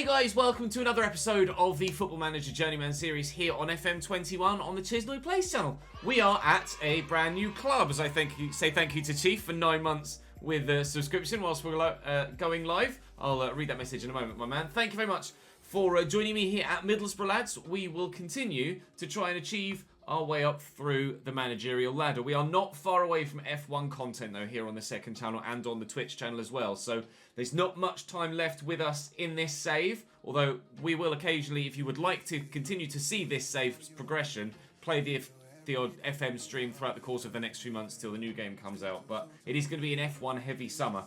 guys, welcome to another episode of the Football Manager Journeyman series here on FM21 on the ChesnoidPlays channel. We are at a brand new club, as I say thank you to Chief for 9 months with the subscription whilst we're going live. I'll read that message in a moment, my man. Thank you very much for joining me here at Middlesbrough, lads. We will continue to try and achieve our way up through the managerial ladder. We are not far away from F1 content though here on the second channel and on the Twitch channel as well, so there's not much time left with us in this save, although we will occasionally, if you would like to continue to see this save progression, play the odd FM stream throughout the course of the next few months till the new game comes out, but it is going to be an F1 heavy summer.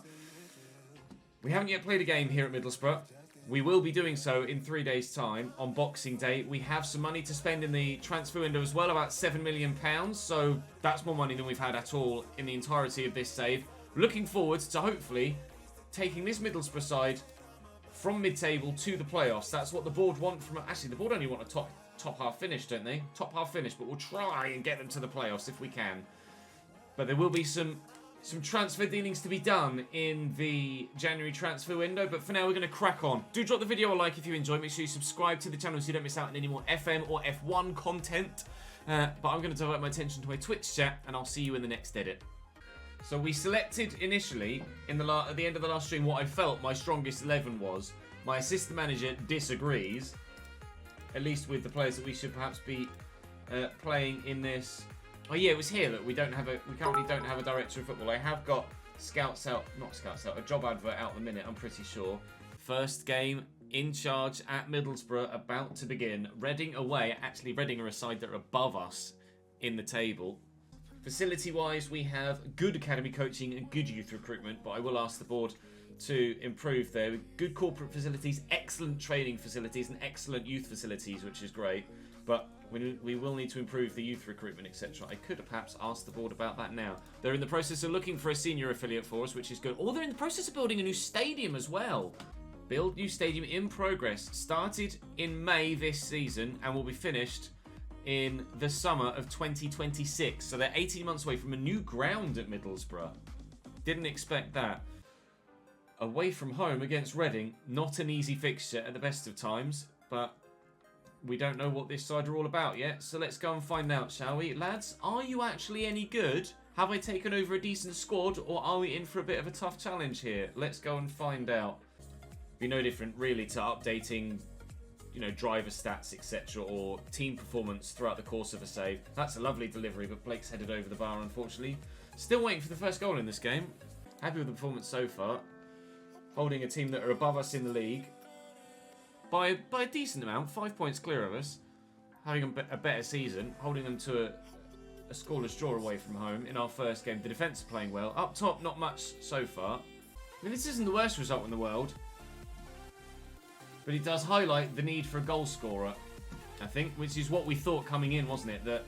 We haven't yet played a game here at Middlesbrough. We will be doing so in 3 days' time on Boxing Day. We have some money to spend in the transfer window as well, about £7 million. So that's more money than we've had at all in the entirety of this save. Looking forward to hopefully taking this Middlesbrough side from mid-table to the playoffs. That's what the board want from... Actually, the board only want a top half finish, don't they? Top half finish, but we'll try and get them to the playoffs if we can. But there will be some transfer dealings to be done in the January transfer window, but for now we're going to crack on. Do drop the video a like if you enjoy. Make sure you subscribe to the channel so you don't miss out on any more FM or F1 content. But I'm going to divert my attention to my Twitch chat, and I'll see you in the next edit. So we selected initially, at the end of the last stream, what I felt my strongest 11 was. My assistant manager disagrees, at least with the players that we should perhaps be playing in this. Oh yeah, it was here that we currently don't have a director of football. I have got a job advert out at the minute, I'm pretty sure. First game in charge at Middlesbrough about to begin. Reading away. Actually, Reading are a side that are above us in the table. Facility-wise, we have good academy coaching and good youth recruitment, but I will ask the board to improve there. Good corporate facilities, excellent training facilities, and excellent youth facilities, which is great. But we will need to improve the youth recruitment, etc. I could perhaps ask the board about that now. They're in the process of looking for a senior affiliate for us, which is good. Or they're in the process of building a new stadium as well. Build new stadium in progress. Started in May this season and will be finished in the summer of 2026. So they're 18 months away from a new ground at Middlesbrough. Didn't expect that. Away from home against Reading. Not an easy fixture at the best of times, but we don't know what this side are all about yet, so let's go and find out, shall we? Lads, are you actually any good? Have I taken over a decent squad, or are we in for a bit of a tough challenge here? Let's go and find out. Be no different, really, to updating, driver stats, etc., or team performance throughout the course of a save. That's a lovely delivery, but Blake's headed over the bar, unfortunately. Still waiting for the first goal in this game. Happy with the performance so far. Holding a team that are above us in the league. By a decent amount, 5 points clear of us, having a better season, holding them to a scoreless draw away from home in our first game. The defence are playing well. Up top, not much so far. I mean, this isn't the worst result in the world, but it does highlight the need for a goal scorer, I think, which is what we thought coming in, wasn't it? That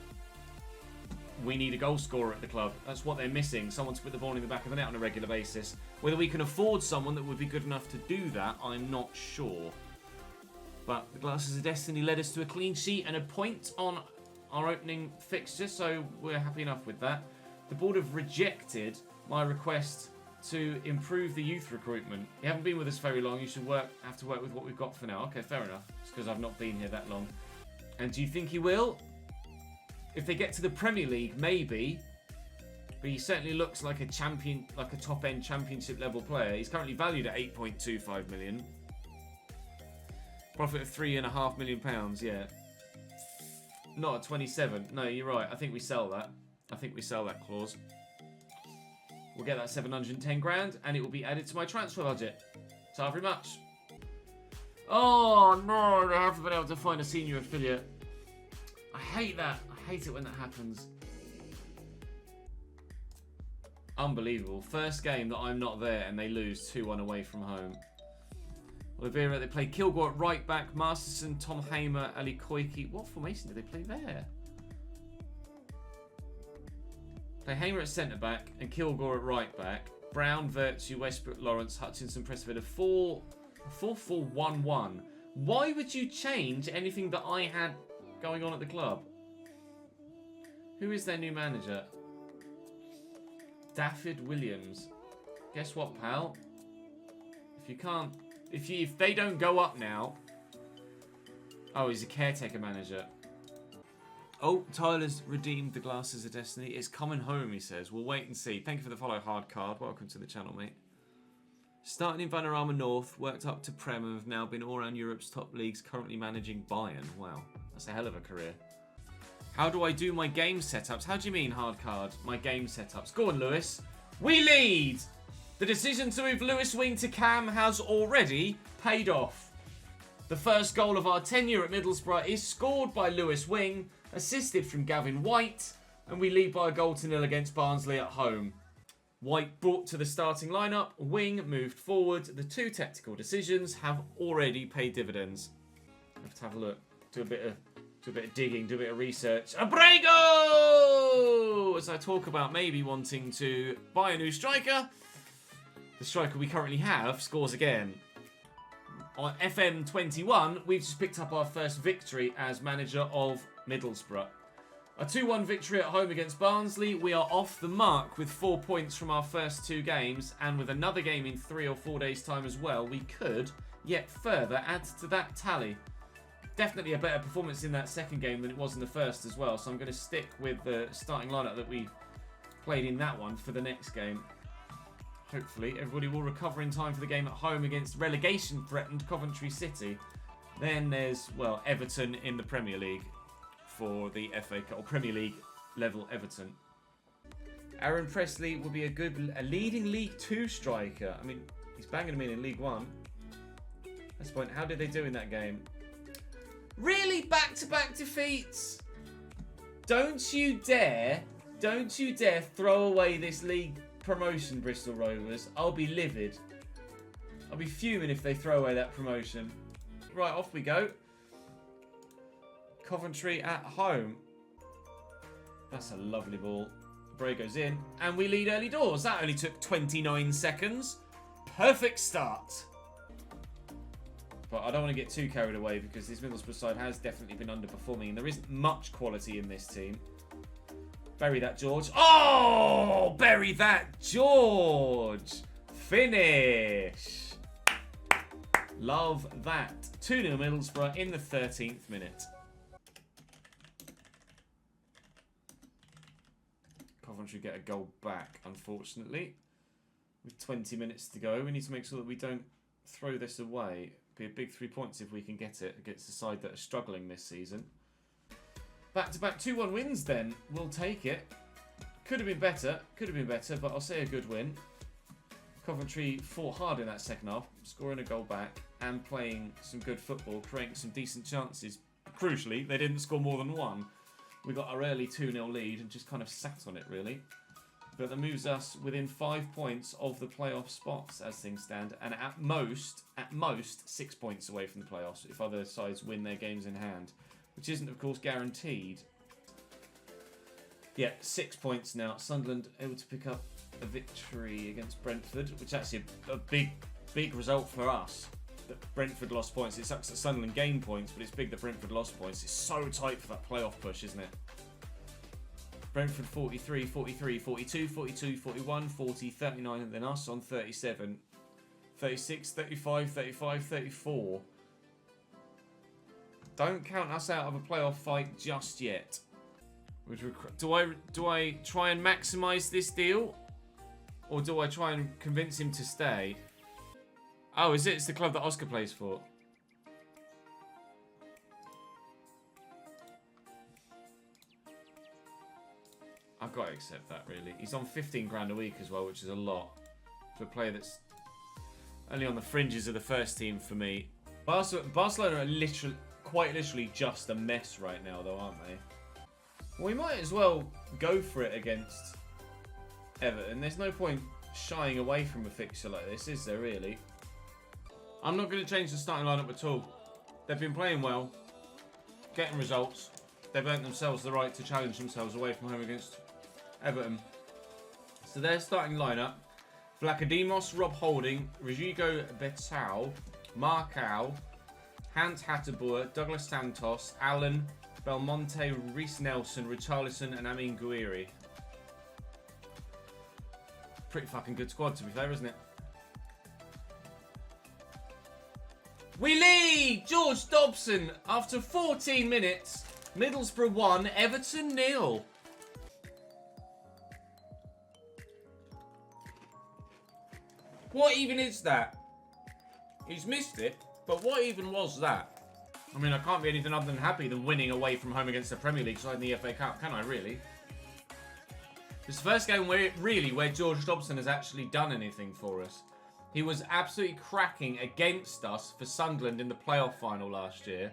we need a goal scorer at the club. That's what they're missing, someone to put the ball in the back of the net on a regular basis. Whether we can afford someone that would be good enough to do that, I'm not sure. But the Glasses of Destiny led us to a clean sheet and a point on our opening fixture, so we're happy enough with that. The board have rejected my request to improve the youth recruitment. You haven't been with us very long, you should have to work with what we've got for now. Okay, fair enough. It's because I've not been here that long. And do you think he will? If they get to the Premier League, maybe. But he certainly looks like a champion, like a top-end championship level player. He's currently valued at £8.25 million. Profit of £3.5 million, yeah. Not at 27. No, you're right. I think we sell that. I think we sell that clause. We'll get that 710 grand, and it will be added to my transfer budget. So very much. Oh no, I haven't been able to find a senior affiliate. I hate that. I hate it when that happens. Unbelievable. First game that I'm not there, and they lose 2-1 away from home. Oliveira, they play Kilgore at right back, Masterson, Tom Hamer, Ali Koike. What formation did they play there? Play Hamer at centre back and Kilgore at right back. Brown, Virtue, Westbrook, Lawrence, Hutchinson, Pressford. A 4-4-1-1. Why would you change anything that I had going on at the club? Who is their new manager? Daffyd Williams. Guess what, pal? If if they don't go up now... Oh, he's a caretaker manager. Oh, Tyler's redeemed the glasses of destiny. It's coming home, he says. We'll wait and see. Thank you for the follow, hard card. Welcome to the channel, mate. Starting in Vanarama North, worked up to Prem and have now been all around Europe's top leagues, currently managing Bayern. Wow, that's a hell of a career. How do I do my game setups? How do you mean, hard card? My game setups. Go on, Lewis. We lead! The decision to move Lewis Wing to Cam has already paid off. The first goal of our tenure at Middlesbrough is scored by Lewis Wing, assisted from Gavin White, and we lead by a goal to nil against Barnsley at home. White brought to the starting lineup, Wing moved forward. The two tactical decisions have already paid dividends. Have to have a look, do a bit of digging, do a bit of research. Abrego! As I talk about maybe wanting to buy a new striker, the striker we currently have scores again. On FM21, we've just picked up our first victory as manager of Middlesbrough. A 2-1 victory at home against Barnsley. We are off the mark with 4 points from our first 2 games, and with another game in 3 or 4 days' time as well, we could yet further add to that tally. Definitely a better performance in that second game than it was in the first as well, so I'm going to stick with the starting lineup that we played in that one for the next game. Hopefully, everybody will recover in time for the game at home against relegation-threatened Coventry City. Then there's, well, Everton in the Premier League for the FA Cup, or Premier League level Everton. Aaron Presley will be a leading League 2 striker. I mean, he's banging them in League 1. That's the point. How did they do in that game? Really? Back-to-back defeats? Don't you dare throw away this league promotion, Bristol Rovers. I'll be livid. I'll be fuming if they throw away that promotion. Right, off we go. Coventry at home. That's a lovely ball. Bray goes in, and we lead early doors. That only took 29 seconds. Perfect start. But I don't want to get too carried away because this Middlesbrough side has definitely been underperforming, and there isn't much quality in this team. Bury that, George. Oh! Bury that, George. Finish. Love that. 2-0 Middlesbrough in the 13th minute. Coventry get a goal back, unfortunately. With 20 minutes to go, we need to make sure that we don't throw this away. It'd be a big 3 points if we can get it against the side that are struggling this season. Back-to-back 2-1 wins then. We'll take it. Could have been better, but I'll say a good win. Coventry fought hard in that second half, scoring a goal back and playing some good football, creating some decent chances. Crucially, they didn't score more than one. We got our early 2-0 lead and just kind of sat on it, really. But that moves us within 5 points of the playoff spots as things stand, and at most 6 points away from the playoffs if other sides win their games in hand, which isn't, of course, guaranteed. Yeah, 6 points now. Sunderland able to pick up a victory against Brentford, which is actually a big result for us. That Brentford lost points. It sucks that Sunderland gained points, but it's big that Brentford lost points. It's so tight for that playoff push, isn't it? Brentford 43, 43, 42, 42, 41, 40, 39, and then us on 37. 36, 35, 35, 34. Don't count us out of a playoff fight just yet. Do I try and maximise this deal? Or do I try and convince him to stay? Oh, is it? It's the club that Oscar plays for. I've got to accept that, really. He's on 15 grand a week as well, which is a lot for a player that's only on the fringes of the first team for me. Barcelona are quite literally just a mess right now, though, aren't they? Well, we might as well go for it against Everton. There's no point shying away from a fixture like this, is there, really? I'm not going to change the starting lineup at all. They've been playing well, getting results. They've earned themselves the right to challenge themselves away from home against Everton. So their starting lineup: Vlachodimos, Rob Holding, Rodrigo Betao, Marcao, Hans Hatterboer, Douglas Santos, Allen, Belmonte, Reece Nelson, Richarlison, and Amin Gouiri. Pretty fucking good squad, to be fair, isn't it? We lead! George Dobson, after 14 minutes. Middlesbrough 1, Everton 0. What even is that? He's missed it, but what even was that? I mean, I can't be anything other than happy than winning away from home against the Premier League side in the FA Cup, can I really? It's the first game where George Dobson has actually done anything for us. He was absolutely cracking against us for Sunderland in the playoff final last year.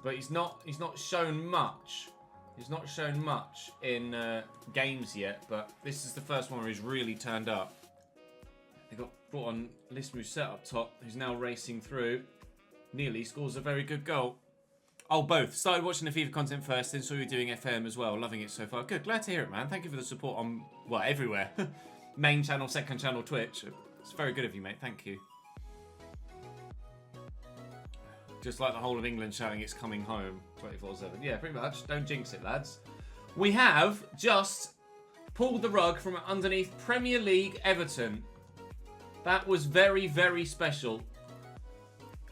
But he's not shown much. He's not shown much in games yet, but this is the first one where he's really turned up. They got brought on Lismu set up top, who's now racing through. Nearly scores a very good goal. Oh, both. Started watching the FIFA content first, then saw you doing FM as well. Loving it so far. Good. Glad to hear it, man. Thank you for the support on, well, everywhere. Main channel, second channel, Twitch. It's very good of you, mate. Thank you. Just like the whole of England shouting it's coming home 24/7. Yeah, pretty much. Don't jinx it, lads. We have just pulled the rug from underneath Premier League Everton. That was very, very special.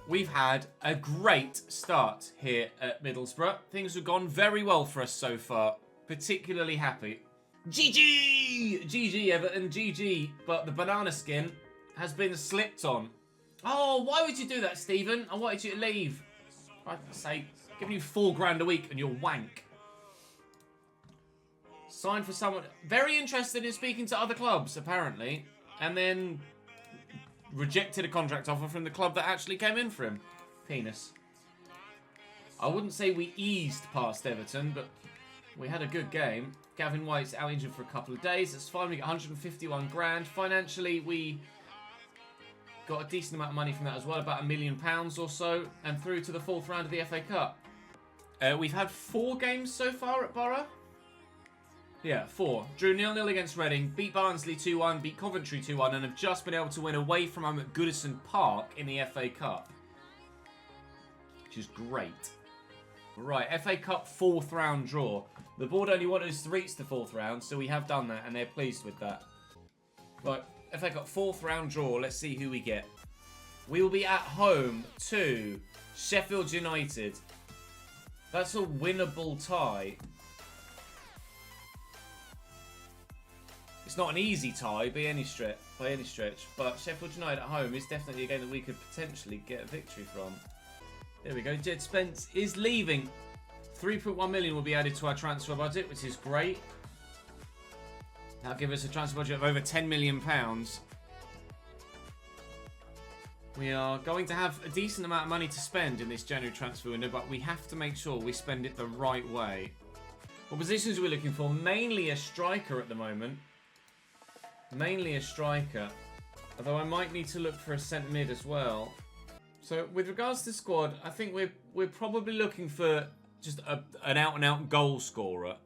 We've had a great start here at Middlesbrough. Things have gone very well for us so far. Particularly happy. GG! GG, Everton, GG. But the banana skin has been slipped on. Oh, why would you do that, Stephen? I wanted you to leave. I'd say, giving you $4 a week and you're wank. Signed for someone very interested in speaking to other clubs, apparently. And then rejected a contract offer from the club that actually came in for him. Penis. I wouldn't say we eased past Everton, but we had a good game. Gavin White's out injured for a couple of days. That's fine. We get 151 grand. Financially, we got a decent amount of money from that as well, about £1 million or so, and through to the 4th round of the FA Cup. We've had 4 games so far at Borough. Yeah, 4. Drew 0-0 against Reading, beat Barnsley 2-1, beat Coventry 2-1, and have just been able to win away from home at Goodison Park in the FA Cup. Which is great. Right, FA Cup 4th round draw. The board only wanted us to reach the 4th round, so we have done that, and they're pleased with that. Right, FA Cup 4th round draw. Let's see who we get. We will be at home to Sheffield United. That's a winnable tie. It's not an easy tie by any stretch, but Sheffield United at home is definitely a game that we could potentially get a victory from. There we go. Jed Spence is leaving. 3.1 million will be added to our transfer budget, which is great. That'll give us a transfer budget of over £10 million. We are going to have a decent amount of money to spend in this January transfer window, but we have to make sure we spend it the right way. What positions are we looking for? Mainly a striker at the moment. Mainly a striker. Although I might need to look for a centre mid as well. So with regards to the squad, I think we're probably looking for just an out-and-out goal scorer.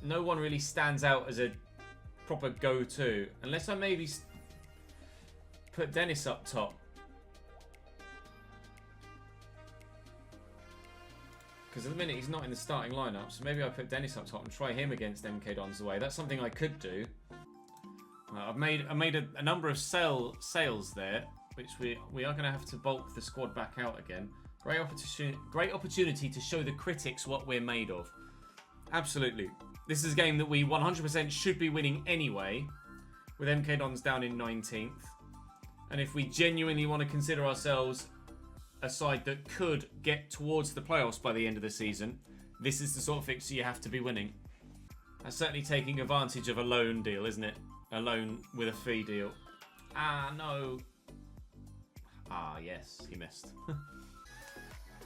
No one really stands out as a proper go-to. Unless I maybe put Dennis up top. Because at the minute he's not in the starting lineup. So maybe I put Dennis up top and try him against MK Dons away. That's something I could do. I made a number of sales there, which we are going to have to bulk the squad back out again. Great opportunity to show the critics what we're made of. Absolutely. This is a game that we 100% should be winning anyway, with MK Dons down in 19th. And if we genuinely want to consider ourselves a side that could get towards the playoffs by the end of the season, this is the sort of fixture you have to be winning. That's certainly taking advantage of a loan deal, isn't it? A loan with a fee deal. Ah, no. Ah, yes, he missed.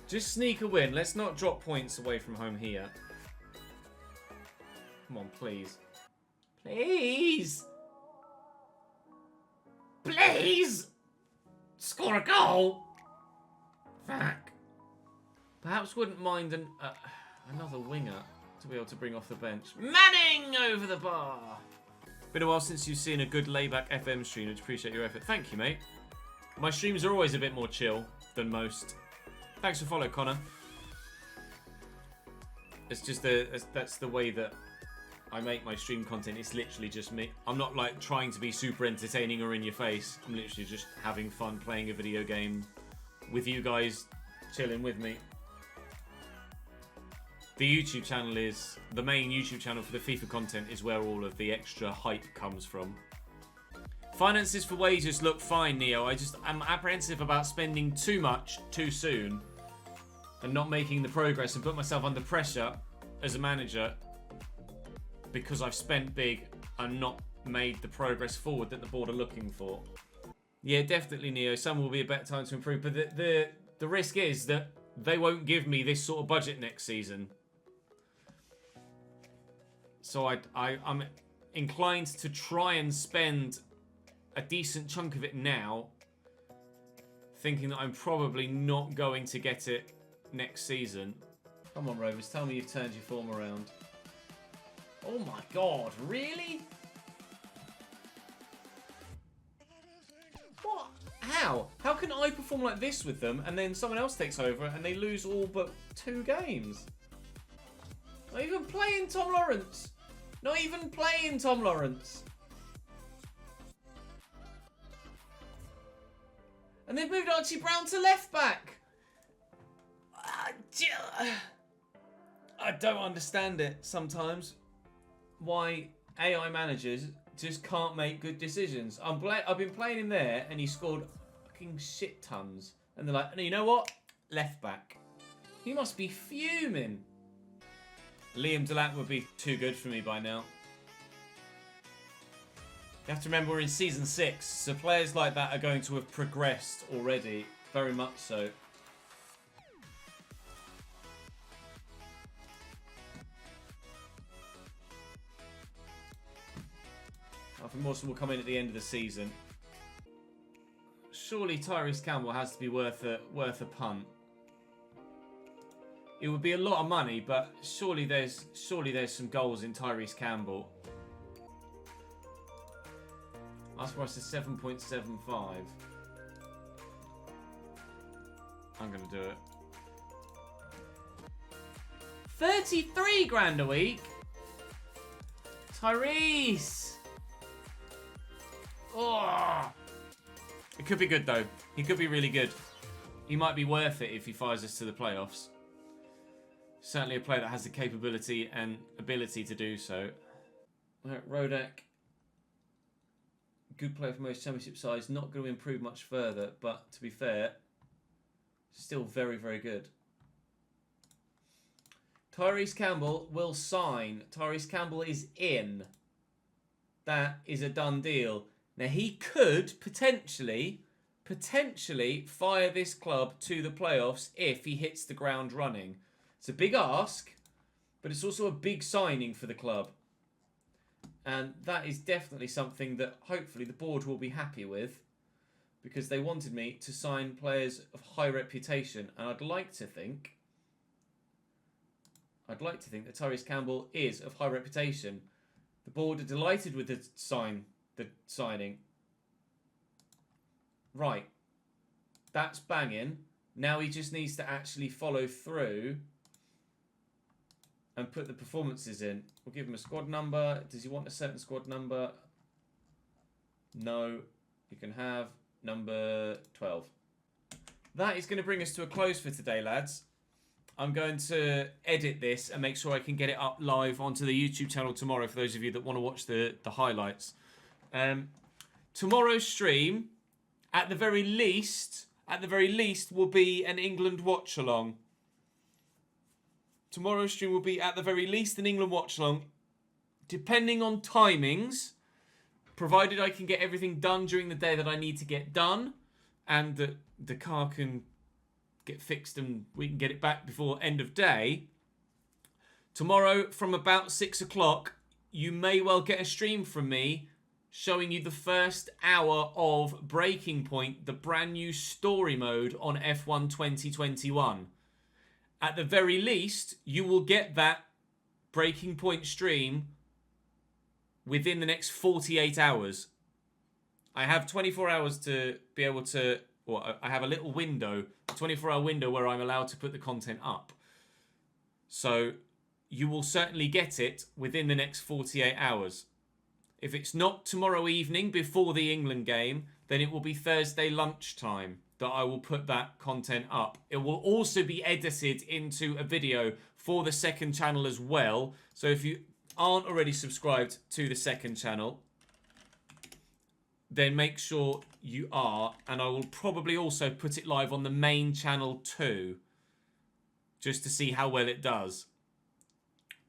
Just sneak a win. Let's not drop points away from home here. Come on, please. Please! Please! Score a goal! Fuck. Perhaps wouldn't mind another winger to be able to bring off the bench. Manning over the bar! Been a while since you've seen a good layback FM stream. I appreciate your effort. Thank you, mate. My streams are always a bit more chill than most. Thanks for follow, Connor. It's just that's the way that I make my stream content, it's literally just me. I'm not like trying to be super entertaining or in your face. I'm literally just having fun playing a video game with you guys chilling with me. The YouTube channel is, the main YouTube channel for the FIFA content is where all of the extra hype comes from. Finances for wages look fine, Neo. I'm apprehensive about spending too much too soon and not making the progress and put myself under pressure as a manager because I've spent big and not made the progress forward that the board are looking for. Yeah, definitely, Neo. Some will be a better time to improve, but the risk is that they won't give me this sort of budget next season. So I'm inclined to try and spend a decent chunk of it now, thinking that I'm probably not going to get it next season. Come on, Rovers, tell me you've turned your form around. Oh my god, really? What? How? How can I perform like this with them and then someone else takes over and they lose all but 2 games? Not even playing Tom Lawrence. Not even playing Tom Lawrence. And they've moved Archie Brown to left back. I don't understand it sometimes. Why AI managers just can't make good decisions. I've been playing him there and he scored fucking shit tons. And they're like, you know what? Left back. He must be fuming. Liam Delap would be too good for me by now. You have to remember we're in season 6, so players like that are going to have progressed already, very much so. I think Mawson will come in at the end of the season. Surely Tyrese Campbell has to be worth a punt. It would be a lot of money, but surely there's some goals in Tyrese Campbell. Ask price is 7.75. I'm gonna do it. 33 grand a week. Tyrese. Oh. It could be good though. He could be really good. He might be worth it if he fires us to the playoffs. Certainly a player that has the capability and ability to do so. Rodak. Good player for most championship sides. Not going to improve much further, but to be fair, still very, very good. Tyrese Campbell will sign. Tyrese Campbell is in. That is a done deal. Now, he could potentially fire this club to the playoffs if he hits the ground running. It's a big ask, but it's also a big signing for the club. And that is definitely something that hopefully the board will be happy with, because they wanted me to sign players of high reputation. And I'd like to think that Tyrese Campbell is of high reputation. The board are delighted with the signing. Right. That's banging. Now he just needs to actually follow through and put the performances in. We'll give him a squad number. Does he want a certain squad number? No. You can have number 12. That is going to bring us to a close for today, lads. I'm going to edit this and make sure I can get it up live onto the YouTube channel tomorrow for those of you that want to watch the highlights. Tomorrow's stream, at the very least, will be an England watch-along. Tomorrow's stream will be, at the very least, an England watch-along. Depending on timings, provided I can get everything done during the day that I need to get done, and that the car can get fixed and we can get it back before end of day. Tomorrow, from about 6 o'clock, you may well get a stream from me showing you the first hour of Breaking Point, the brand new story mode on F1 2021. At the very least, you will get that Breaking Point stream within the next 48 hours. I have 24 hours to be able to, or I have a little window, a 24-hour window where I'm allowed to put the content up. So you will certainly get it within the next 48 hours. If it's not tomorrow evening before the England game, then it will be Thursday lunchtime that I will put that content up. It will also be edited into a video for the second channel as well. So if you aren't already subscribed to the second channel, then make sure you are. And I will probably also put it live on the main channel too, just to see how well it does.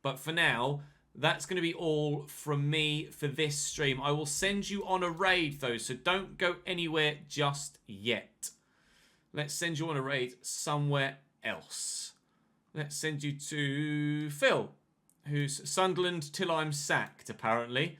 But for now, that's going to be all from me for this stream. I will send you on a raid though, so don't go anywhere just yet. Let's send you on a raid somewhere else. Let's send you to Phil, who's Sunderland till I'm sacked, apparently.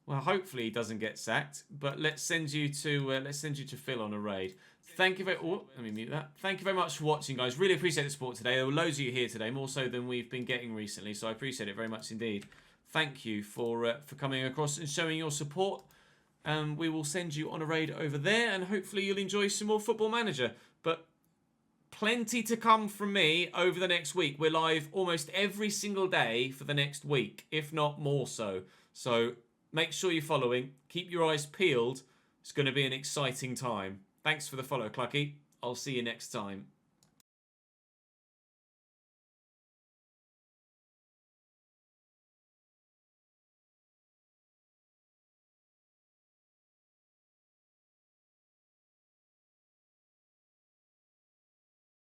Well, hopefully he doesn't get sacked, but let's send you to Phil on a raid. Thank you very. Oh, let me mute that. Thank you very much for watching, guys. Really appreciate the support today. There were loads of you here today, more so than we've been getting recently, so I appreciate it very much indeed. Thank you for coming across and showing your support. We will send you on a raid over there, and hopefully you'll enjoy some more Football Manager. But plenty to come from me over the next week. We're live almost every single day for the next week, if not more so. So make sure you're following. Keep your eyes peeled. It's going to be an exciting time. Thanks for the follow, Clucky. I'll see you next time.